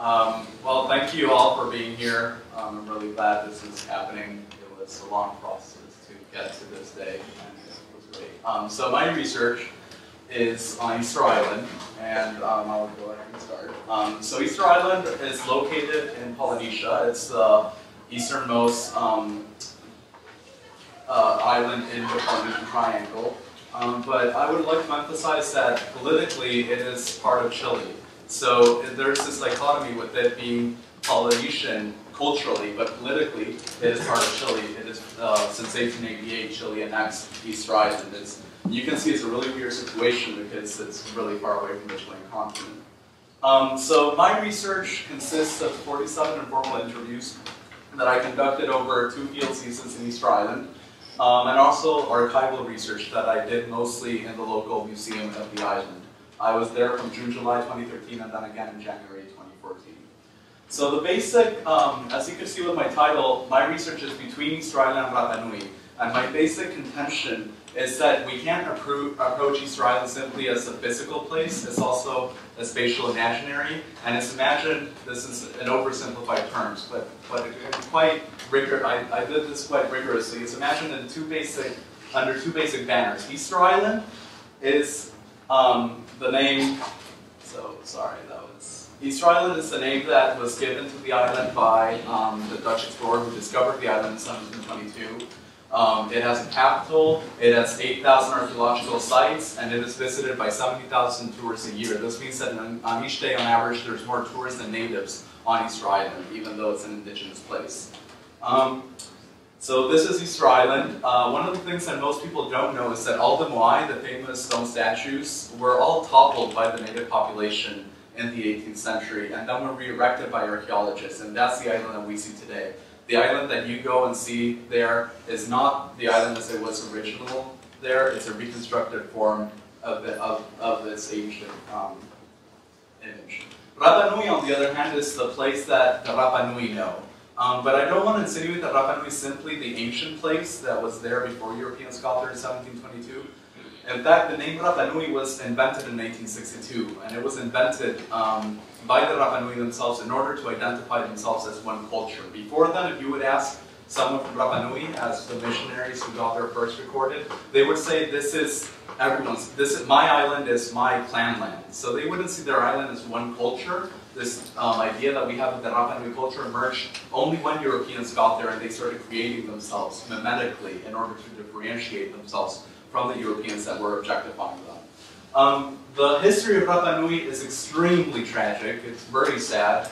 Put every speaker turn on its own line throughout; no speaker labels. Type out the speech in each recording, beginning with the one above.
Well, thank you all for being here. I'm really glad this is happening. It was a long process to get to this day, and it was great. So my research is on Easter Island, and I'll go ahead and start. So Easter Island is located in Polynesia. It's the easternmost island in the Polynesian Triangle. But I would like to emphasize that politically it is part of Chile. So there's this dichotomy with it being Polynesian culturally, but politically it is part of Chile. It is since 1888 Chile annexed Easter Island. You can see it's a really weird situation because it's really far away from the Chilean continent. So my research consists of 47 informal interviews that I conducted over 2 field seasons in Easter Island. And also archival research that I did mostly in the local museum of the island. I was there from June, July 2013, and then again in January 2014. So the basic, as you can see with my title, my research is between Easter Island and Rapanui. And my basic contention is that we can't approach Easter Island simply as a physical place. It's also a spatial imaginary. And it's imagined, this is an oversimplified terms, but it's quite rigorous. I did this quite rigorously. It's imagined in under two basic banners. Easter Island is the name, Easter Island is the name that was given to the island by the Dutch explorer who discovered the island in 1722. It has a capital, it has 8,000 archaeological sites, and it is visited by 70,000 tourists a year. This means that on each day, on average, there's more tourists than natives on Easter Island, even though it's an indigenous place. So this is Easter Island. One of the things that most people don't know is that all the moai, the famous stone statues, were all toppled by the native population in the 18th century, and then were re-erected by archaeologists, and that's the island that we see today. The island that you go and see there is not the island as it was original there. It's a reconstructed form of this ancient image. Rapanui, on the other hand, is the place that the Rapanui know. But I don't want to insinuate that Rapanui is simply the ancient place that was there before Europeans got there in 1722. In fact, the name Rapanui was invented in 1862, and it was invented by the Rapanui themselves in order to identify themselves as one culture. Before then, if you would ask someone from Rapanui, as the missionaries who got there first recorded, they would say, this is everyone's, my island is my clan land. So they wouldn't see their island as one culture. This idea that we have of the Rapanui culture emerged only when Europeans got there and they started creating themselves mimetically in order to differentiate themselves from the Europeans that were objectifying them. The history of Rapanui is extremely tragic. It's very sad.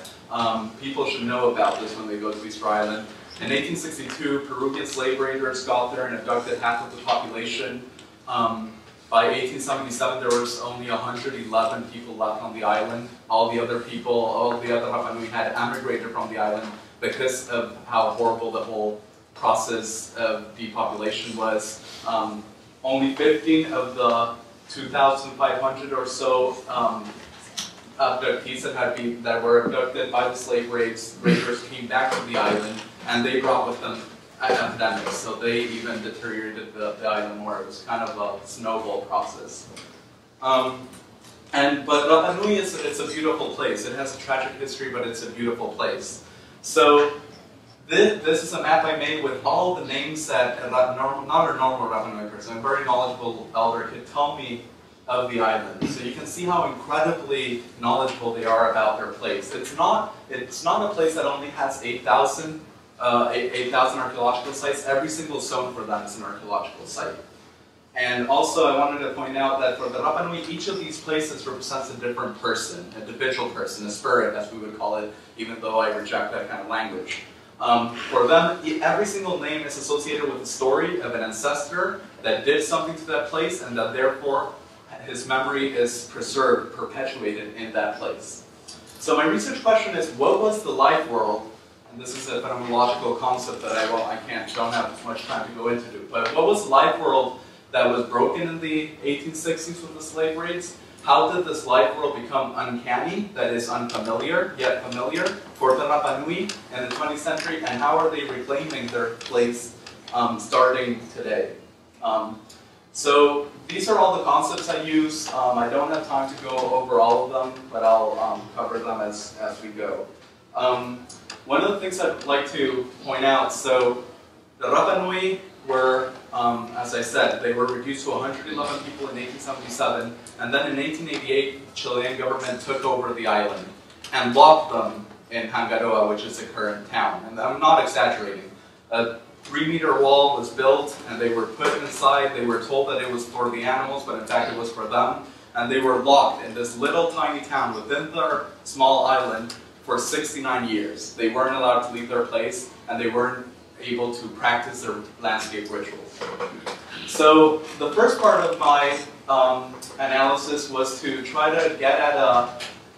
People should know about this when they go to Easter Island. In 1862, Peruvian slave raiders got there and abducted half of the population. By 1877, there was only 111 people left on the island. All the other Rapanui had emigrated from the island because of how horrible the whole process of depopulation was. Only 15 of the 2,500 or so abductees that were abducted by the slave raiders came back to the island, and they brought with them epidemics. So they even deteriorated the island more. It was kind of a snowball process. But Rapanui it's a beautiful place. It has a tragic history, but it's a beautiful place. So this is a map I made with all the names that not a normal Rapanui person, a very knowledgeable elder could tell me of the island. So you can see how incredibly knowledgeable they are about their place. It's not a place that only has 8,000 archaeological sites. Every single zone for them is an archaeological site. And also I wanted to point out that for the Rapanui, each of these places represents a different person, a dividual person, a spirit as we would call it, even though I reject that kind of language. For them, every single name is associated with a story of an ancestor that did something to that place and that therefore his memory is preserved, perpetuated in that place. So my research question is, what was the life world? And this is a phenomenological concept that don't have much time to go into. But what was the life world that was broken in the 1860s with the slave raids? How did this life world become uncanny, that is unfamiliar, yet familiar, for the Rapanui in the 20th century, and how are they reclaiming their place starting today? So these are all the concepts I use. I don't have time to go over all of them, but I'll cover them as we go. One of the things I'd like to point out, so the Rapanui were, as I said, they were reduced to 111 people in 1877, and then in 1888, the Chilean government took over the island and locked them in Hangaroa, which is the current town. And I'm not exaggerating. A 3-meter wall was built, and they were put inside. They were told that it was for the animals, but in fact it was for them. And they were locked in this little tiny town within their small island for 69 years. They weren't allowed to leave their place, and they weren't able to practice their landscape rituals. So the first part of my analysis was to try to get at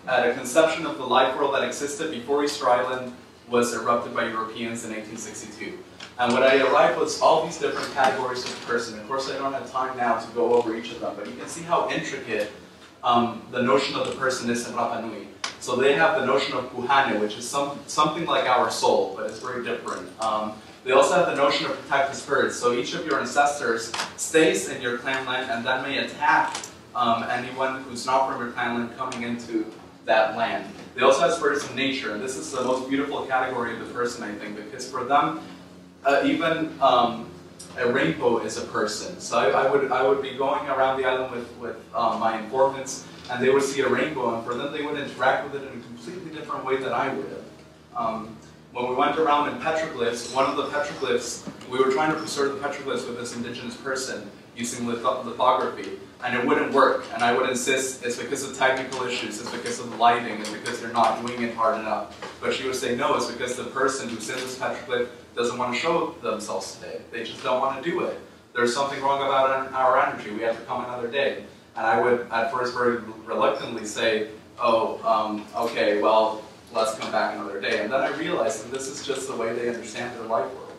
a conception of the life world that existed before Easter Island was erupted by Europeans in 1862. And what I arrived was all these different categories of person. Of course, I don't have time now to go over each of them, but you can see how intricate the notion of the person is in Rapanui. So they have the notion of puhane, which is something like our soul, but it's very different. They also have the notion of protective spirits. So each of your ancestors stays in your clan land and then may attack anyone who's not from your clan land coming into that land. They also have spirits of nature, and this is the most beautiful category of the person, I think, because for them, even a rainbow is a person. So I would be going around the island with my informants, and they would see a rainbow, and for them they would interact with it in a completely different way than I would have. When we went around in petroglyphs, one of the petroglyphs, we were trying to preserve the petroglyphs with this indigenous person using lithography, and it wouldn't work. And I would insist it's because of technical issues, it's because of the lighting, it's because they're not doing it hard enough. But she would say, no, it's because the person who's in this petroglyph doesn't want to show themselves today. They just don't want to do it. There's something wrong about our energy. We have to come another day. And I would, at first, very reluctantly say, oh, okay, well, let's come back another day. And then I realized that this is just the way they understand their life world.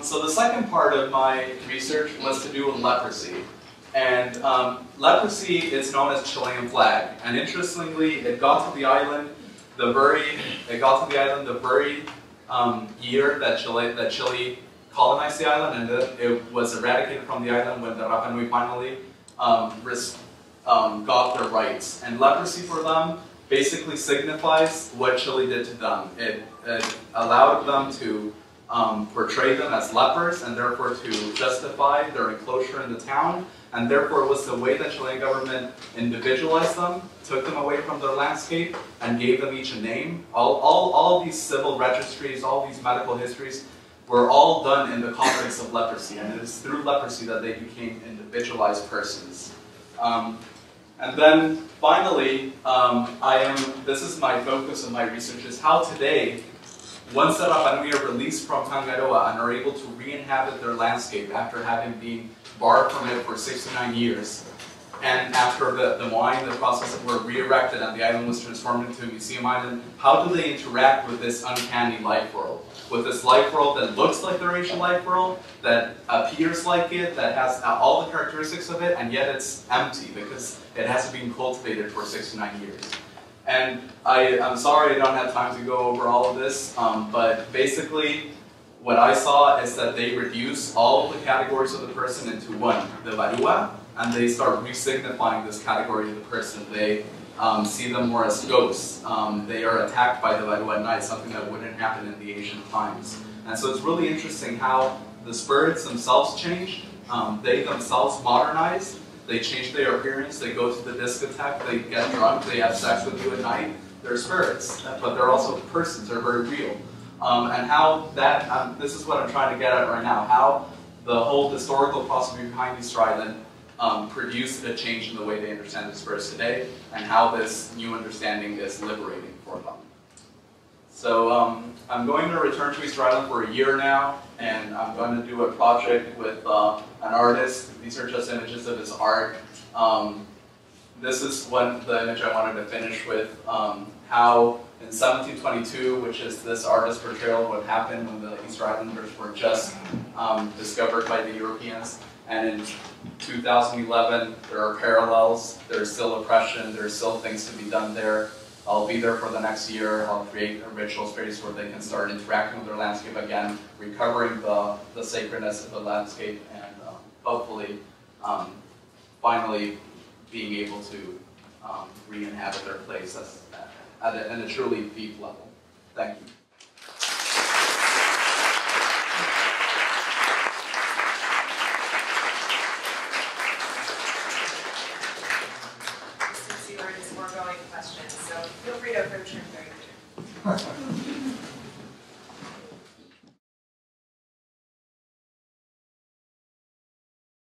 So the second part of my research was to do with leprosy. And leprosy is known as Chilean flag. And interestingly, it got to the island the very year that Chile colonized the island, and then it was eradicated from the island when the Rapanui finally got their rights. And leprosy for them basically signifies what Chile did to them. It allowed them to portray them as lepers, and therefore to justify their enclosure in the town, and therefore it was the way that Chilean government individualized them, took them away from their landscape, and gave them each a name. All of these civil registries, all these medical histories, were all done in the context of leprosy, and it is through leprosy that they became individualized persons. And then finally, this is my focus of my research, is how today, once the Rapanui are released from Hangaroa and are able to re-inhabit their landscape after having been barred from it for 69 years, and after the Moai and the process were re-erected and the island was transformed into a museum island, how do they interact with this uncanny life world? With this life world that looks like the Asian life world, that appears like it, that has all the characteristics of it, and yet it's empty because it hasn't been cultivated for 69 years. And I'm sorry I don't have time to go over all of this, but basically what I saw is that they reduce all of the categories of the person into one, the varua, and they start re-signifying this category of the person. They see them more as ghosts. They are attacked by the varua at night, something that wouldn't happen in the ancient times. And so it's really interesting how the spirits themselves changed. They themselves modernized. They change their appearance. They go to the discotheque. They get drunk. They have sex with you at night. They're spirits, but they're also persons. They're very real. And how that, this is what I'm trying to get at right now, how the whole historical philosophy behind Easter Island produced a change in the way they understand the spirits today, and how this new understanding is liberating for them. So I'm going to return to Easter Island for a year now, and I'm going to do a project with an artist. These are just images of his art. This is the image I wanted to finish with, how in 1722, which is this artist's portrayal of what happened when the Easter Islanders were just discovered by the Europeans, and in 2011, there are parallels. There's still oppression. There's still things to be done there. I'll be there for the next year. I'll create a ritual space where they can start interacting with their landscape again, recovering the sacredness of the landscape, and hopefully finally being able to re-inhabit their place at a truly deep level. Thank you.
Mr. Seward is foregoing questions, so feel free to approach him during the turn.